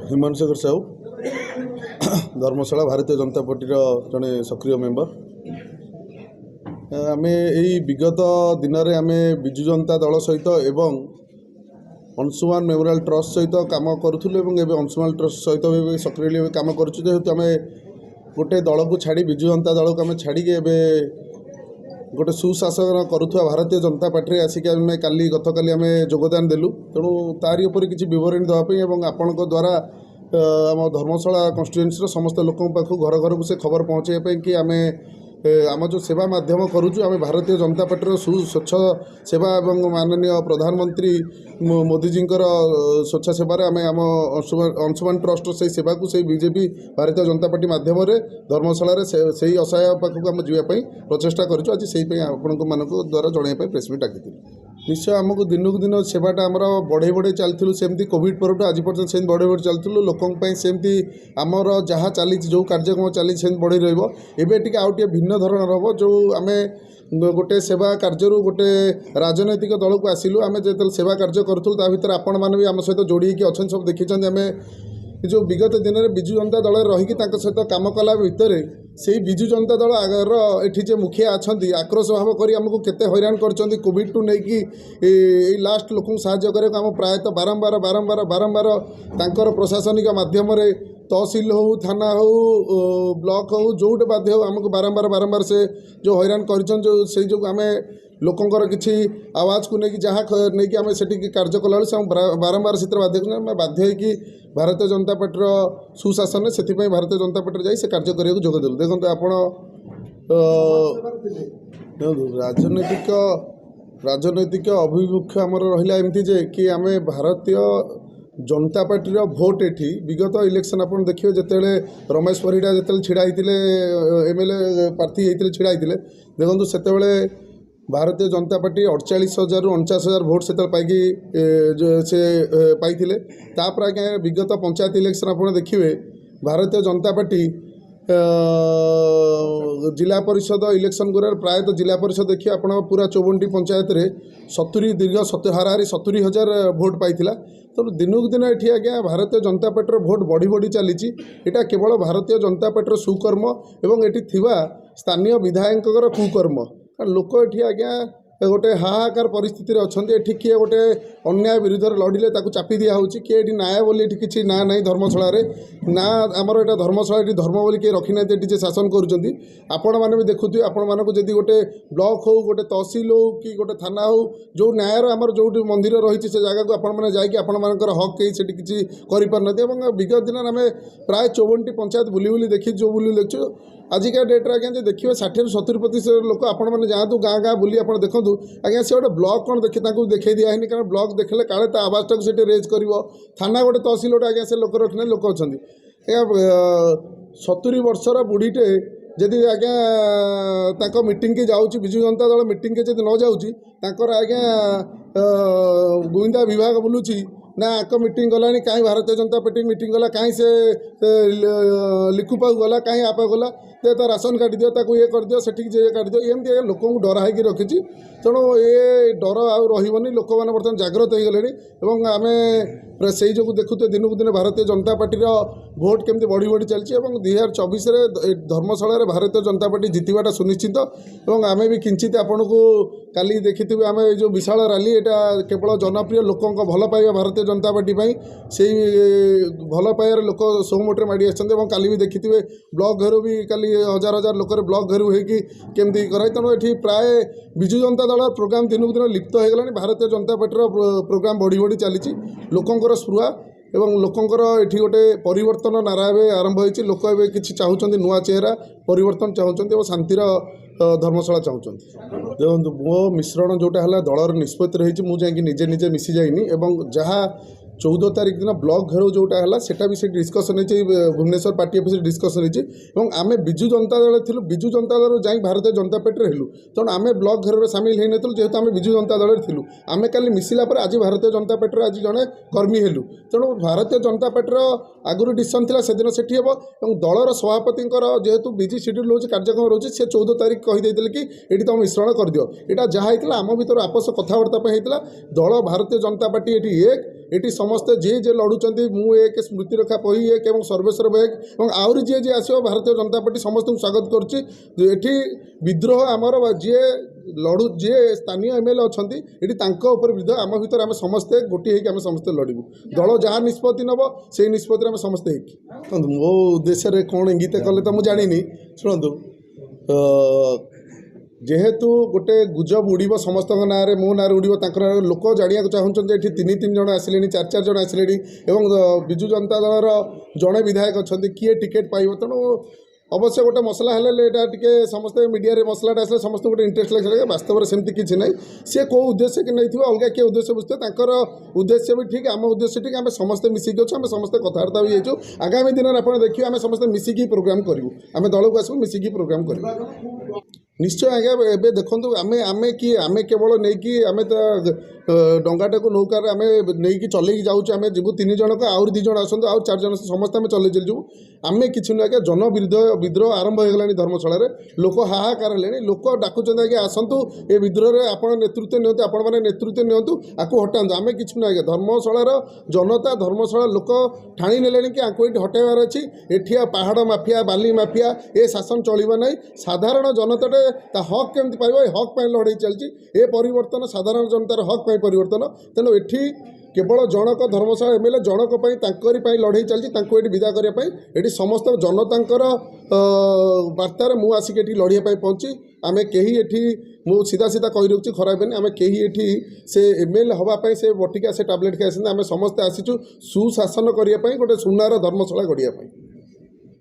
हिमांशु शेखर साहू धर्मशाला Bharatiya Janata party जड़े सक्रिय member आम यही विगत दिन में आम विजु जनता दल सहित एवं अंशुमान मेमोरियल ट्रस्ट सहित कम करूँ अंशुमान ट्रस्ट सहित भी सक्रिय कम करेतु आम गोटे दल को छाड़ी विजु जनता दल को आम छाड़ी गोटे सुशासन करुवा भारतीय जनता पार्टी आसिक आम काली गतकाली आम योगदान देलु तेणु तारी उपर किसी बरणी देवाई आपण द्वारा आम धर्मशाला कन्स्टिट्युएन्सी समस्त लोकों पाखु घर घर को से खबर पहुँचाई कि आम आम जो सेवा माध्यम करुचु आम भारतीय जनता पार्टी स्वच्छ सेवा और माननीय प्रधानमंत्री मोदीजी स्वच्छ सेवार आम आम अंशुमान ट्रस्ट से सेवा को से बीजेपी भारतीय जनता पार्टी माध्यम धर्मशाला से असहाय पाखक आम जावाई प्रचेषा करूँ आज से आपण द्वारा जनवाई प्रेस मीट डाकी निश्चय आमको दिनक दिन सेवाटा आमर बढ़े बढ़े चलूँ सेमती कोविड पर आज पर्यटन से बढ़े बढ़े चलूँ लोकों सेमती आमर जहाँ चली जो कार्यक्रम चली बढ़ी रही आउटे भिन्न धरण हम जो आम गोटे सेवा कार्य गोटे राजनैतिक दल को आसिलु आम जो सेवा कार्य करूँ ता भर आपण मैंने भी आम सहित जोड़ी अच्छा सब देखी आम जो विगत दिन में विजु जनता दल रहीकि सहित कम कला भितर से विजु जनता दल आगर ये मुखिया अच्छा आक्रोश भाव कर आमको केते हैरान कर कोविड टू नहीं लास्ट लोक साहाय्य करने आम प्रायतः बारंबार बारंबार बारंबार तांकर प्रशासनिक माध्यम तहसिल हो थाना हो ब्लॉक हो जोटे बाध्य हो आमको बारंबार बारंबार से जो हैरान कर आम लोकंर किसी आवाज को लेकिन जहाँ नहीं आम से कार्य कला बारंबार से बाध्य कि भारतीय जनता पार्टी सुशासन से भारतीय जनता पार्टी जाए से कार्य करने को जोगदेलु देखते आप राजनैतिक अभिमुख्य आमर रहा एमती जे कि आम भारतीय जनता पार्टी भोट एठी विगत इलेक्शन आप देखिए जिते रमेश परिड़ा जो छिड़ा एमएलए प्रार्थी होते छिड़ा देखो से भारतीय जनता पार्टी 48,000 ରୁ 49,000 भोट से पाई से पाई तापर आज्ञा विगत पंचायत इलेक्शन आप देखिए भारतीय जनता पार्टी जिला परिषद इलेक्शन गुरा प्रायतः जिला परिषद देखिए आप पूरा 54टी पंचायत रे 70 दीर्घ हाराहारी 70,000 भोट पाई तो दिनक दिन ये आज्ञा भारतीय जनता पार्टी भोट बढ़ी बढ़ी चली यहाँ केवल भारतीय जनता पार्टी सुकर्म एवं ये स्थानीय विधायक कुकर्म लोक ये आज्ञा गोटे हाहाकार परिस्थिति अच्छा ये किए गोटे अन्याय विरुद्ध लड़िले चापी दिया किए ये न्याय बोली किसी ना ना धर्मशाला ना आमर यहाँ धर्मशाला ये धर्म बोली किए रखी ना ये शासन करुँच मैंने भी देखुए आपण मानक जदि गोटे ब्लॉक हो गोटे तहसिल हो कि गोटे थाना हो जो न्यायर आमर जो मंदिर रही से जगह को आपण मैंने हक कहीं से किसी कर विगत दिन आम प्राय 54टी पंचायत बुली बुली देखी जो बुली देखु आजिका डेट्रे आज्ञा देखिए 60-70% लोक आपण मैंने जातु गाँ गाँ बुली आप देखूँ आज्ञा से गोटे ब्लॉक कौन देखा दिखाही कारण ब्लॉक देखले काले आवाजटा को से रेज कर थाना गोटे तहसिल गोटे आज्ञा से लोक रखना लोक अच्छा आज्ञा 70 वर्षर बुढ़ीटे जदि आज्ञा मीटिंग के जाऊँगी विजु जनता दल मीटिंग के जब न जाऊँगी आज्ञा गुइंदा विभाग बुलूची ना आक मीटिंग गला कहीं भारतीय जनता पार्टी मीटिंग गला कहीं से लिखुपाक गला कहीं आप गला तो राशन काट दियो ताको ये कर दियो सेठी ये काट दियो एमती लोक डरा है रखी तेणु ये डर आउ रही लोक मैंने बर्तमान जागृत हो गले आम से जो देखुते दिनक दिन भारतीय जनता पार्टी भोट केमती बढ़ी बढ़ी चलती 2024 धर्मशाला भारतीय जनता पार्टी जितवाटा सुनिश्चित और आम भी किंचित आपन को काली देखी आम जो विशाल रैली यहाँ केवल जनप्रिय लोकों भल पाइबा भारतीय जनता पार्टी से भल पाइबार लोक सोमोटे माड़ी आसते काली भी देखी ब्लॉक घर भी काली हजार हजार लोक ब्लॉक घर होमती कराई तेणु ये प्राय विजु जनता दल प्रोग्राम दिनक दिन लिप्त हो गला भारतीय जनता पार्टी प्रोग्राम बढ़ी बढ़ी चली लोकंर स्पृहा एवं लोकंर ये गोटे परिवर्तन नारा आरंभ होती लोक ए कि चाहते नुआ चेहरा परिवर्तन चाहते और शांतिर धर्मशाला चाहते देखो मो मिश्रण जोटा है दलर निष्पत्ति रही मुझे निजे निजे मिसी जाइनी जहाँ 14 तारीख दिन ब्लॉक घेराव जोटा है सेटा भी से डिस्कसन होती भुवनेश्वर पार्टी ऑफिस डिस्कसन होती आम विजु जनता दल थी विजु जनता दल जा भारतीय जनता पार्टी हेलु तेणु आम ब्लॉक घेराव सामिल होनी जेहेतु आम विजु जनता दल थी आम कल मिसिला आज भारतीय जनता पार्टी आज जड़े कर्मी हेलु तेणु भारतीय जनता पार्टी आगुरी डिसीजन था से दिन से हम दलर सभापति जेहेतु बिजी शेड्यूल रोज कार्यक्रम रोचे से 14 तारीख कहीदे कि ये तुम मिश्रण कर दियो यहाँ जहाँ होता आम भर आपस कथबार्ता होता दल भारतीय जनता पार्टी ये एक ଏଠି ସମସ୍ତେ ଯିଏ ଲଢ଼ୁଛନ୍ତି ମୁଁ ଏକ ସ୍ମୃତିରେଖା ପହି ଏକ ଏବଂ ସର୍ବେଶ୍ୱର ବେଗ ଏବଂ ଆହୁରି ଯିଏ ଆସିବ ଭାରତୀୟ ଜନତା ପାର୍ଟି ସମସ୍ତଙ୍କୁ ସ୍ୱାଗତ କରୁଛି। ଏଠି ବିଦ୍ରୋହ ଆମର ଯିଏ ସ୍ଥାନୀୟ MLA ଅଛନ୍ତି ଏଠି ତାଙ୍କ ଉପରେ ବିଦ୍ରୋହ, ଆମ ଭିତରେ ଆମେ ସମସ୍ତେ ଗୋଟିଏ ହେଇକି ଆମେ ସମସ୍ତେ ଲଢ଼ିବୁ। ଦଳ ଯାହା ନିଷ୍ପତ୍ତି ନେବ ସେଇ ନିଷ୍ପତ୍ତିରେ ଆମେ ସମସ୍ତେ ହେଇକି ଶୁଣନ୍ତୁ ମୋ ଉଦ୍ଦେଶ୍ୟରେ କ'ଣ ଇଙ୍ଗିତ କଲେ ତ ମୁଁ ଜାଣିନି। ଶୁଣନ୍ତୁ ଯେହେତୁ ଗୋଟେ ଗୁଜବ ଉଡ଼ିବ ସମସ୍ତଙ୍କ ନାଁରେ, ମୋ ନାଁରେ ଉଡ଼ିବ, ତାଙ୍କ ନାଁରେ ଲୋକ ଜାଣିବାକୁ ଚାହୁଁଛନ୍ତି ଏଠି 3 ଜଣ ଆସିଲେଣି, 4 ଜଣ ଆସିଲେଣି ଏବଂ ବିଜୁ ଜନତା ଦଳର ଜଣେ ବିଧାୟକ ଅଛନ୍ତି, କିଏ ଟିକେଟ୍ ପାଇବ। ତେଣୁ ଅବଶ୍ୟ ଗୋଟେ ମସଲା ହେଲେ ଏଇଟା ଟିକେ ସମସ୍ତେ ମିଡ଼ିଆରେ ମସଲାଟା ଆସିଲେ ସମସ୍ତଙ୍କୁ ଗୋଟେ ଇଣ୍ଟରେଷ୍ଟ ଲାଗେ, ବାସ୍ତବରେ ସେମିତି କିଛି ନାହିଁ। ସିଏ କେଉଁ ଉଦ୍ଦେଶ୍ୟକି ନେଇଥିବ, ଅଲଗା କିଏ ଉଦ୍ଦେଶ୍ୟ ବୁଝିଥିବ, ତାଙ୍କର ଉଦ୍ଦେଶ୍ୟ ବି ଠିକ୍, ଆମ ଉଦ୍ଦେଶ୍ୟ ଠିକ୍, ଆମେ ସମସ୍ତେ ମିଶିକି ଅଛୁ, ଆମେ ସମସ୍ତେ କଥାବାର୍ତ୍ତା ବି ହେଇଛୁ। ଆଗାମୀ ଦିନରେ ଆପଣ ଦେଖିବେ ଆମେ ସମସ୍ତେ ମିଶିକି ପ୍ରୋଗ୍ରାମ୍ କରିବୁ, ଆମେ ଦଳକୁ ଆସିବୁ ମିଶିକି ପ୍ରୋଗ୍ରାମ୍ କରିବୁ। ନିଶ୍ଚୟ ଆଜ୍ଞା, ଏବେ ଦେଖନ୍ତୁ ଆମେ କେବଳ ନେଇକି ଆମେ ତ ଡଙ୍ଗାଟାକୁ ନୌକାରେ ଆମେ ନେଇକି ଚଲେଇକି ଯାଉଛୁ, ଆମେ ଯିବୁ 3 ଜଣକ, ଆହୁରି 2 ଜଣ ଆସନ୍ତୁ, ଆଉ 4 ଜଣ ସମସ୍ତେ ଆମେ ଚଲେଇ ଯିବୁ। ଆମେ କିଛି ନୁହେଁ ଆଜ୍ଞା, ବିଦ୍ରୋହ ଆରମ୍ଭ ହୋଇଗଲାଣି ଧର୍ମଶାଳାରେ, ଲୋକ ହାହାକାର ହେଲେଣି, ଲୋକ ଡାକୁଛନ୍ତି ଆଜ୍ଞା ଆସନ୍ତୁ ଏ ବିଦ୍ରୋହରେ ଆପଣ ନେତୃତ୍ୱ ନିଅନ୍ତୁ, ଆପଣମାନେ ନେତୃତ୍ୱ ନିଅନ୍ତୁ, ଆକୁ ହଟାନ୍ତୁ। ଆମେ କିଛି ନୁହେଁ ଆଜ୍ଞା, ଧର୍ମଶାଳାର ଜନତା ଧର୍ମଶାଳା ଲୋକ ଠାଣି ନେଲେଣି କି ଆଙ୍କୁ ଏଇଠି ହଟାଇବାର ଅଛି। ଏଠି ପାହାଡ଼ ମାଫିଆ ବାଲି ମାଫିଆ ଏ ଶାସନ ଚଳିବ ନାହିଁ। ସାଧାରଣ ଜନତାଟେ ତା ହକ୍ କେମିତି ପାଇବ, ଏ ହକ୍ ପାଇଁ ଲଢ଼େଇ ଚାଲିଛି। ଏ ପରିବର୍ତ୍ତନ ସାଧାରଣ ଜନତାର ହକ୍ ପାଇଁ ପରିବର୍ତ୍ତନ। ତେଣୁ ଏଠି କେବଳ ଜଣକ ଧର୍ମଶାଳା MLA ଜଣକ ପାଇଁ ତାଙ୍କରି ପାଇଁ ଲଢ଼େଇ ଚାଲିଛି, ତାଙ୍କୁ ଏଠି ବିଦା କରିବା ପାଇଁ। ଏଠି ସମସ୍ତ ଜନତାଙ୍କର ବାର୍ତ୍ତାରେ ମୁଁ ଆସିକି ଏଠି ଲଢ଼ିବା ପାଇଁ ପହଞ୍ଚି, ଆମେ କେହି ଏଠି ମୁଁ ସିଧା କହି ରହୁଛି ଖରାପ ହେନି, ଆମେ କେହି ଏଠି ସେ MLA ହେବା ପାଇଁ ସେ ବଟିକା ସେ ଟାବଲେଟ୍ ଖାଇ ଆସିଛନ୍ତି। ଆମେ ସମସ୍ତେ ଆସିଛୁ ସୁଶାସନ କରିବା ପାଇଁ, ଗୋଟେ ସୁନାର ଧର୍ମଶାଳା ଗଢ଼ିବା ପାଇଁ।